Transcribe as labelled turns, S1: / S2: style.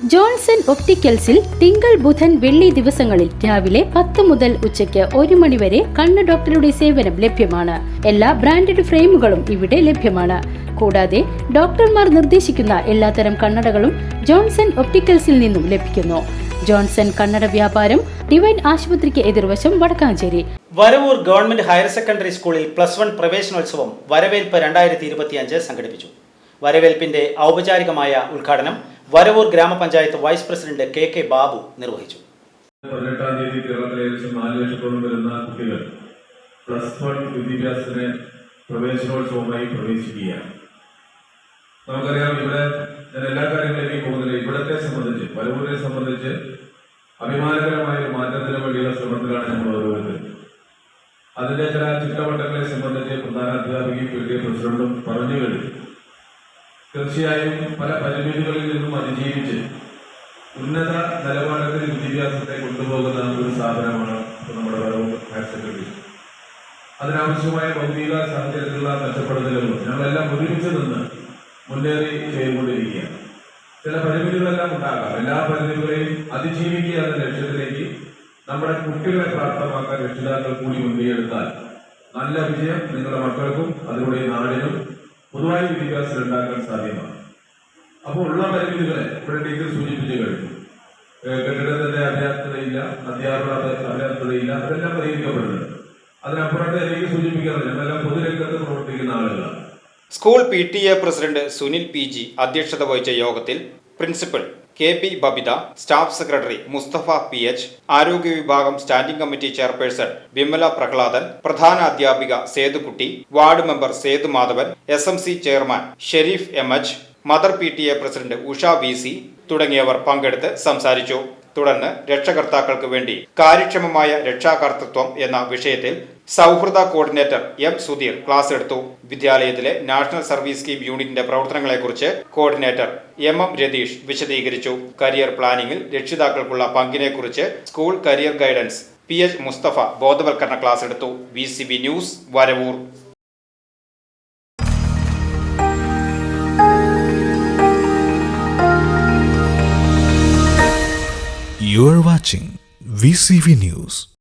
S1: Johnson ഒപ്റ്റിക്കൽസിൽ തിങ്കൾ ബുധൻ വെള്ളി ദിവസങ്ങളിൽ രാവിലെ 10 മുതൽ ഉച്ചയ്ക്ക് 1 മണി വരെ കണ്ണ് ഡോക്ടറുടെ സേവനം ലഭ്യമാണ്. എല്ലാ ബ്രാൻഡഡ് ഫ്രെയിമുകളും ഇവിടെ ലഭ്യമാണ്. കൂടാതെ ഡോക്ടർമാർ നിർദ്ദേശിക്കുന്ന എല്ലാത്തരം കണ്ണടകളും ജോൺസൺ ഒപ്റ്റിക്കൽസിൽ നിന്നും ലഭിക്കുന്നു. ജോൺസൺ കണ്ണട വ്യാപാരം ഡിവൈൻ ആശുപത്രിക്ക് എതിർവശം Vadakkanchery.
S2: Varavoor government higher secondary സ്കൂളിൽ +1 പ്രവേശനോത്സവം വരവേൽപ്പ് 2025 സംഘടിപ്പിച്ചു. വരവേൽപ്പിന്റെ ഔപചാരികമായ ഉദ്ഘാടനം വരവൂർ ഗ്രാമപഞ്ചായത്ത് വൈസ് പ്രസിഡന്റ് കെ ബാബു നിർവഹിച്ചു.
S3: 18-ാം തീയതി കേരളത്തിലെ 4 ലക്ഷത്തോളം വരുന്ന കുട്ടികൾ +1 വിദ്യാഭ്യാസത്തിന് പ്രവേശനോത്സവമായി പ്രവേശിക്കുകയാണ്. നമുക്കറിയാം, ഇവിടെ ഞാൻ എല്ലാ കാര്യങ്ങളിലേക്കും പോകുന്നില്ല. ഇവിടത്തെ സംബന്ധിച്ച്, വരവൂരിനെ സംബന്ധിച്ച് അഭിമാനകരമായ ഒരു മാറ്റത്തിന് വേണ്ടിയുള്ള ശ്രമത്തിലാണ് നമ്മൾ ഓരോരുത്തരും. അതിന്റെ ചില ചുറ്റവട്ടങ്ങളെ സംബന്ധിച്ച് പ്രധാന അധ്യാപികയും പ്രസിഡന്റും പറഞ്ഞു കഴിഞ്ഞു. തീർച്ചയായും പല പരിമിതികളിൽ നിന്നും അതിജീവിച്ച് ഉന്നത നിലവാരത്തിൽ വിദ്യാഭ്യാസത്തെ കൊണ്ടുപോകുന്ന ഒരു സ്ഥാപനമാണ് നമ്മുടെ വരവൂർ ഹയർ സെക്കൻഡറി. അതിനാവശ്യമായ ഭൗതിക സാഹചര്യത്തിലുള്ള മെച്ചപ്പെടുത്തലുകളും ഞങ്ങളെല്ലാം ഒരുമിച്ച് നിന്ന് മുന്നേറി ചെയ്തുകൊണ്ടിരിക്കുകയാണ്. ചില പരിമിതികളെല്ലാം ഉണ്ടാകാം. എല്ലാ പരിമിതികളെയും അതിജീവിക്കുക എന്ന ലക്ഷ്യത്തിലേക്ക് നമ്മുടെ കുട്ടികളെ പ്രാപ്തമാക്കാൻ രക്ഷിതാക്കൾ കൂടി മുൻകൈയെടുത്താൽ നല്ല വിജയം നിങ്ങളുടെ മക്കൾക്കും അതിലൂടെ നാടിനും പൊതുവായ വിദ്യാഭ്യാസം ഉണ്ടാക്കാൻ സാധ്യമാണ്. അപ്പോൾ ഉള്ള പരിമിതികളെ ഇവിടെ ടീച്ചർ സൂചിപ്പിച്ചു കഴിഞ്ഞു. കെട്ടിടത്തിന്റെ അപര്യാപ്തതയില്ല, അധ്യാപക അപര്യാപ്തതയില്ല, അതെല്ലാം പരിഹരിക്കപ്പെടുന്നുണ്ട്. അതിനപ്പുറത്തെ എനിക്ക് സൂചിപ്പിക്കാറില്ല, ഞങ്ങളെല്ലാം പൊതുരംഗത്ത് പ്രവർത്തിക്കുന്ന ആളുകളാണ്.
S4: School PTA president Sunil PG അധ്യക്ഷത വഹിച്ച യോഗത്തിൽ principal KP Babitha, staff secretary Mustafa PH, ആരോഗ്യ വിഭാഗം standing committee chairperson Vimala Prahladan, പ്രധാന അധ്യാപിക Sethukutty, ward member Sethu Madhavan, SMC chairman Sharif MH, mother PTA president Usha VC തുടങ്ങിയവർ പങ്കെടുത്ത് സംസാരിച്ചു. തുടർന്ന് രക്ഷകർത്താക്കൾക്ക് വേണ്ടി കാര്യക്ഷമമായ രക്ഷാകർതൃത്വം എന്ന വിഷയത്തിൽ സൗഹൃദ കോർഡിനേറ്റർ M സുധീർ ക്ലാസ് എടുത്തു. വിദ്യാലയത്തിലെ നാഷണൽ സർവീസ് സ്കീം യൂണിറ്റിന്റെ പ്രവർത്തനങ്ങളെക്കുറിച്ച് കോർഡിനേറ്റർ MM രതീഷ് വിശദീകരിച്ചു. കരിയർ പ്ലാനിംഗിൽ രക്ഷിതാക്കൾക്കുള്ള പങ്കിനെക്കുറിച്ച് school career guidance PH Musthafa ബോധവൽക്കരണ ക്ലാസ് എടുത്തു. VCB news, Varavoor.
S5: You are watching VCV News.